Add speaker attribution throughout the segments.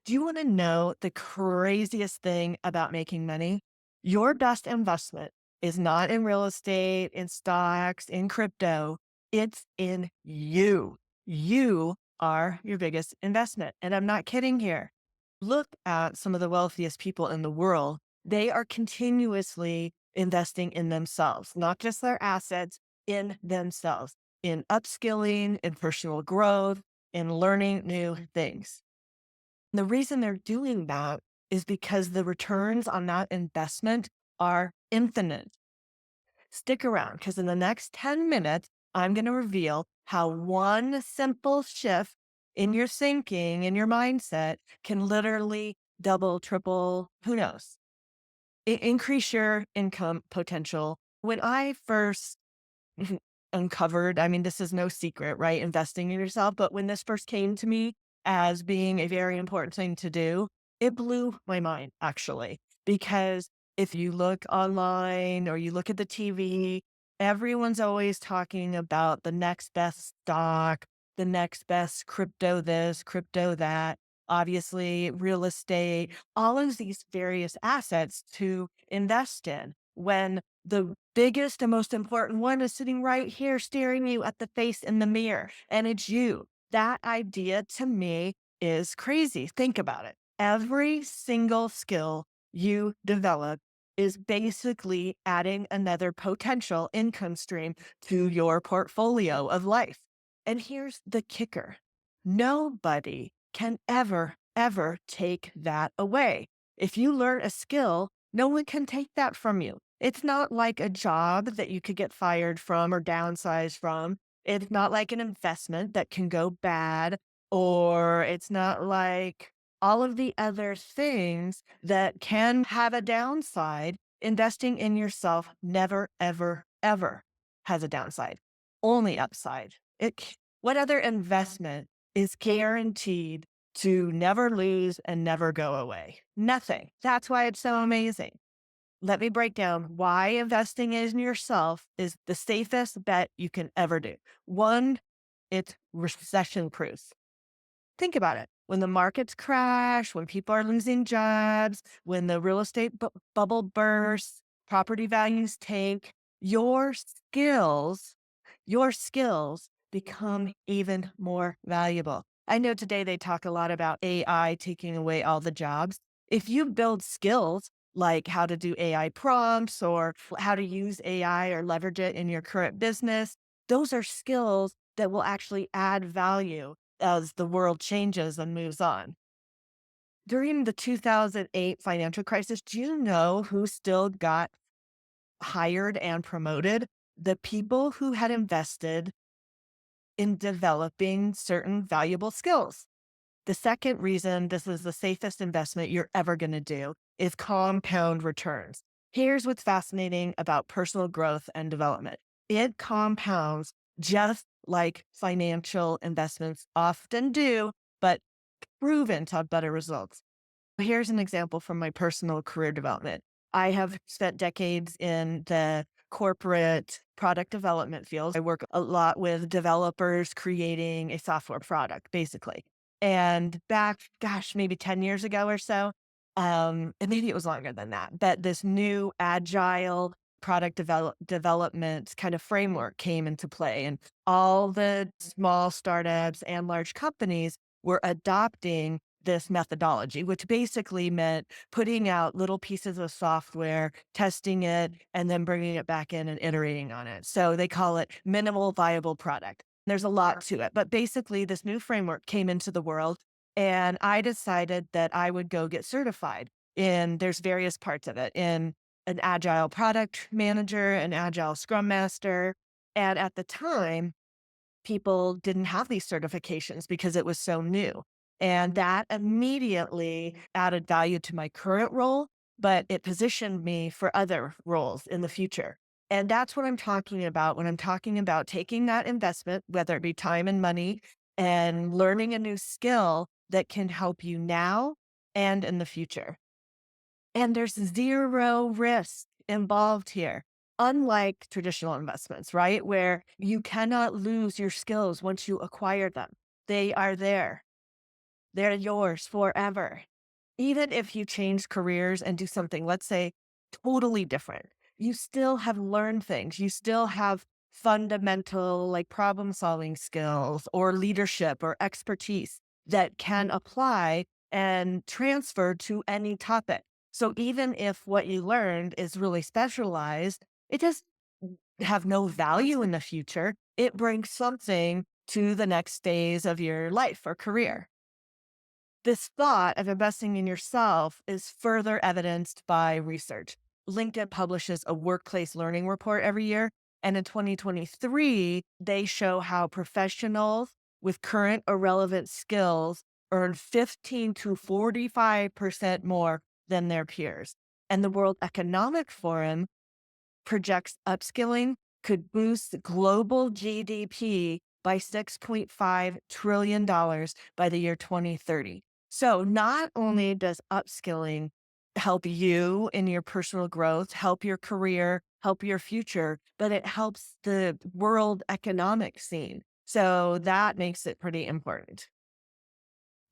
Speaker 1: Do you want to know the craziest thing about making money? Your best investment is not in real estate, in stocks, in crypto. It's in you. You are your biggest investment. And I'm not kidding here. Look at some of the wealthiest people in the world. They are continuously investing in themselves, not just their assets, in themselves, in upskilling, in personal growth, in learning new things. The reason they're doing that is because the returns on that investment are infinite. Stick around because in the next 10 minutes, I'm going to reveal how one simple shift in your thinking, in your mindset, can literally double, triple, who knows, increase your income potential. When I first uncovered, I mean, this is no secret, right? Investing in yourself. But when this first came to me as being a very important thing to do, it blew my mind actually. Because if you look online or you look at the TV, everyone's always talking about the next best stock, the next best crypto this, crypto that, obviously real estate, all of these various assets to invest in when the biggest and most important one is sitting right here staring you at the face in the mirror, and it's you. That idea to me is crazy. Think about it. Every single skill you develop is basically adding another potential income stream to your portfolio of life. And here's the kicker. Nobody can ever take that away. If you learn a skill, no one can take that from you. It's not like a job that you could get fired from or downsize from. It's not like an investment that can go bad, or it's not like all of the other things that can have a downside. Investing in yourself never, ever has a downside, only upside. What other investment is guaranteed to never lose and never go away? Nothing. That's why it's so amazing. Let me break down why investing in yourself is the safest bet you can ever do. One, it's recession proof. Think about it. When the markets crash, when people are losing jobs, when the real estate bubble bursts, property values tank, your skills, your skills become even more valuable. I know today they talk a lot about AI taking away all the jobs. If you build skills like how to do AI prompts or how to use AI or leverage it in your current business, those are skills that will actually add value as the world changes and moves on. During the 2008 financial crisis, do you know who still got hired and promoted? The people who had invested in developing certain valuable skills. The second reason this is the safest investment you're ever going to do is compound returns. Here's what's fascinating about personal growth and development. It compounds just like financial investments often do, but proven to have better results. Here's an example from my personal career development. I have spent decades in the corporate product development field. I work a lot with developers creating a software product, basically. And back, gosh, maybe 10 years ago or so, and maybe it was longer than that, but this new agile product development kind of framework came into play. And all the small startups and large companies were adopting this methodology, which basically meant putting out little pieces of software, testing it, and then bringing it back in and iterating on it. So they call it minimal viable product. There's a lot to it, but basically this new framework came into the world and I decided that I would go get certified in there's various parts of it in an agile product manager, an agile scrum master. And at the time, people didn't have these certifications because it was so new. And that immediately added value to my current role, but it positioned me for other roles in the future. And that's what I'm talking about when I'm talking about taking that investment, whether it be time and money, and learning a new skill that can help you now and in the future. And there's zero risk involved here, unlike traditional investments, right? Where you cannot lose your skills once you acquire them. They are there. They're yours forever. Even if you change careers and do something, let's say, totally different, you still have learned things. You still have fundamental, like problem solving skills or leadership or expertise that can apply and transfer to any topic. So even if what you learned is really specialized, it does have no value in the future. It brings something to the next phase of your life or career. This thought of investing in yourself is further evidenced by research. LinkedIn publishes a workplace learning report every year. And in 2023, they show how professionals with current or relevant skills earn 15 to 45% more than their peers. And the World Economic Forum projects upskilling could boost global GDP by $6.5 trillion by the year 2030. So, not only does upskilling help you in your personal growth, help your career, help your future, but it helps the world economic scene. So, that makes it pretty important.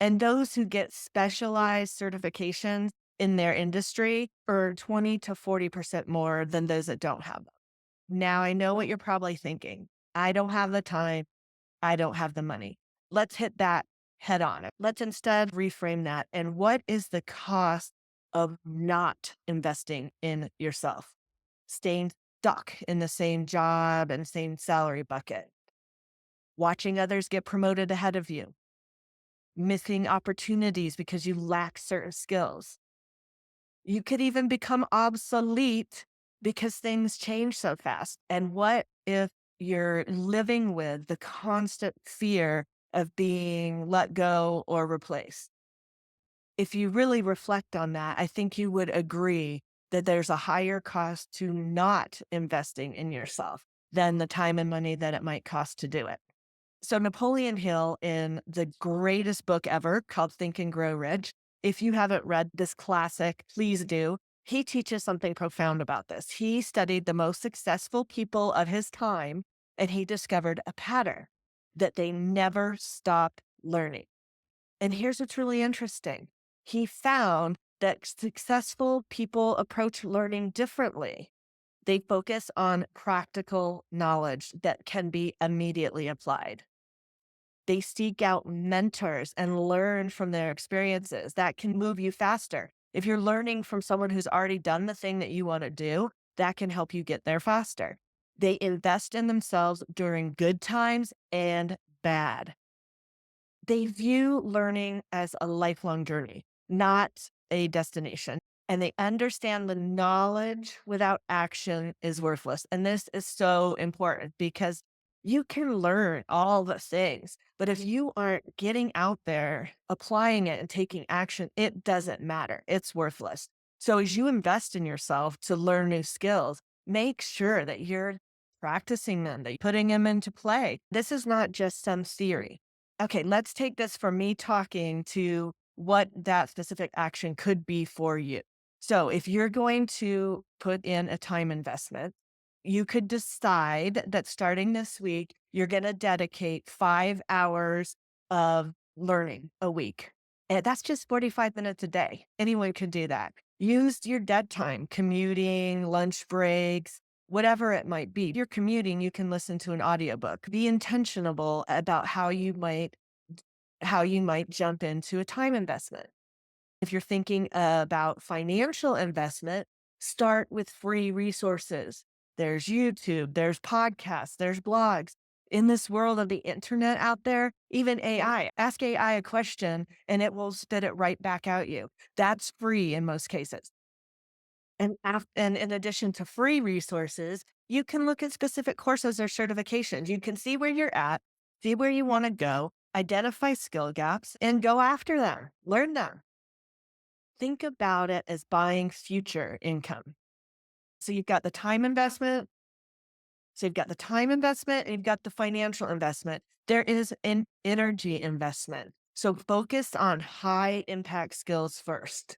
Speaker 1: And those who get specialized certifications in their industry earn 20 to 40% more than those that don't have them. Now, I know what you're probably thinking. I don't have the time. I don't have the money. Let's hit that head on. Let's instead reframe that. And what is the cost of not investing in yourself? Staying stuck in the same job and same salary bucket, watching others get promoted ahead of you, missing opportunities because you lack certain skills. You could even become obsolete because things change so fast. And what if you're living with the constant fear of being let go or replaced? If you really reflect on that, I think you would agree that there's a higher cost to not investing in yourself than the time and money that it might cost to do it. So Napoleon Hill, in the greatest book ever called Think and Grow Rich, if you haven't read this classic, please do. He teaches something profound about this. He studied the most successful people of his time, and he discovered a pattern that they never stopped learning. And here's what's really interesting. He found that successful people approach learning differently. They focus on practical knowledge that can be immediately applied. They seek out mentors and learn from their experiences. That can move you faster. If you're learning from someone who's already done the thing that you want to do, that can help you get there faster. They invest in themselves during good times and bad. They view learning as a lifelong journey, not a destination. And they understand the knowledge without action is worthless. And this is so important because you can learn all the things, but if you aren't getting out there, applying it and taking action, it doesn't matter. It's worthless. So as you invest in yourself to learn new skills, make sure that you're practicing them, that you're putting them into play. This is not just some theory. Okay, let's take this from me talking to what that specific action could be for you. So, if you're going to put in a time investment, you could decide that starting this week, you're going to dedicate 5 hours of learning a week. And that's just 45 minutes a day. Anyone can do that. Use your dead time, commuting, lunch breaks, whatever it might be. If you're commuting, you can listen to an audiobook. Be intentional about how you might jump into a time investment. If you're thinking about financial investment, start with free resources. There's YouTube, there's podcasts, there's blogs. In this world of the internet out there, even AI, ask AI a question and it will spit it right back at you. That's free in most cases. And in addition to free resources, you can look at specific courses or certifications. You can see where you're at, see where you want to go, identify skill gaps, and go after them. Learn them. Think about it as buying future income. So you've got the time investment. So you've got the time investment and you've got the financial investment. There is an energy investment. So focus on high impact skills first.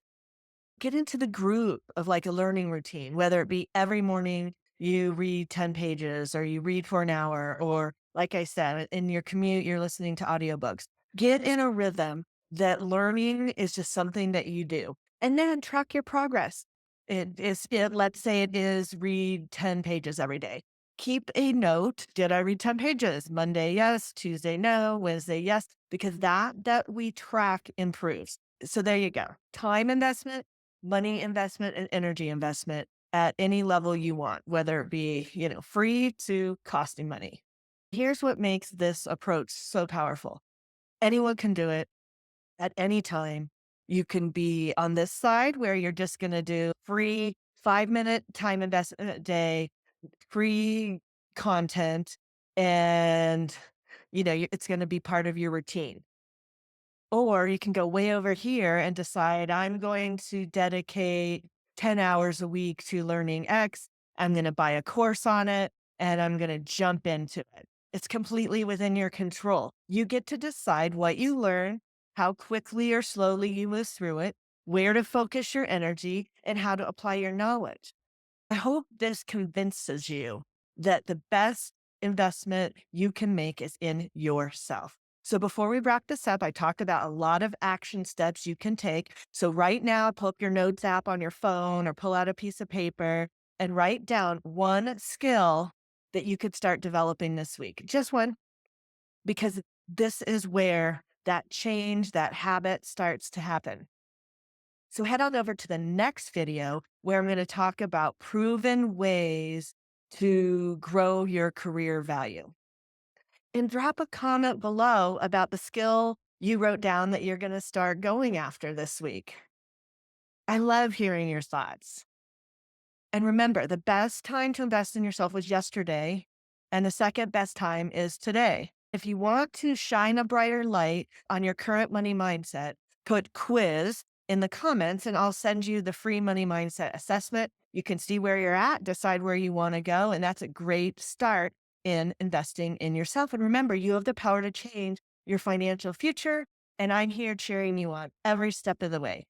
Speaker 1: Get into the groove of like a learning routine, whether it be every morning you read 10 pages or you read for an hour, or like I said, in your commute, you're listening to audiobooks. Get in a rhythm that learning is just something that you do. And then track your progress. Let's say it is read 10 pages every day. Keep a note. Did I read 10 pages? Monday, yes. Tuesday, no. Wednesday, yes. Because that we track improves. So there you go. Time investment, money investment, and energy investment at any level you want, whether it be, free to costing money. Here's what makes this approach so powerful. Anyone can do it at any time. You can be on this side where you're just going to do free 5-minute time investment a day, free content, and it's going to be part of your routine. Or you can go way over here and decide, I'm going to dedicate 10 hours a week to learning X. I'm going to buy a course on it and I'm going to jump into it. It's completely within your control. You get to decide what you learn, how quickly or slowly you move through it, where to focus your energy, and how to apply your knowledge. I hope this convinces you that the best investment you can make is in yourself. So before we wrap this up, I talked about a lot of action steps you can take. So right now, pull up your notes app on your phone or pull out a piece of paper and write down one skill that you could start developing this week. Just one, because this is where that change, that habit starts to happen. So head on over to the next video where I'm going to talk about proven ways to grow your career value. And drop a comment below about the skill you wrote down that you're going to start going after this week. I love hearing your thoughts. And remember, the best time to invest in yourself was yesterday, and the second best time is today. If you want to shine a brighter light on your current money mindset, put quiz in the comments and I'll send you the free money mindset assessment. You can see where you're at, decide where you want to go, and that's a great start in investing in yourself. And remember, you have the power to change your financial future, and I'm here cheering you on every step of the way.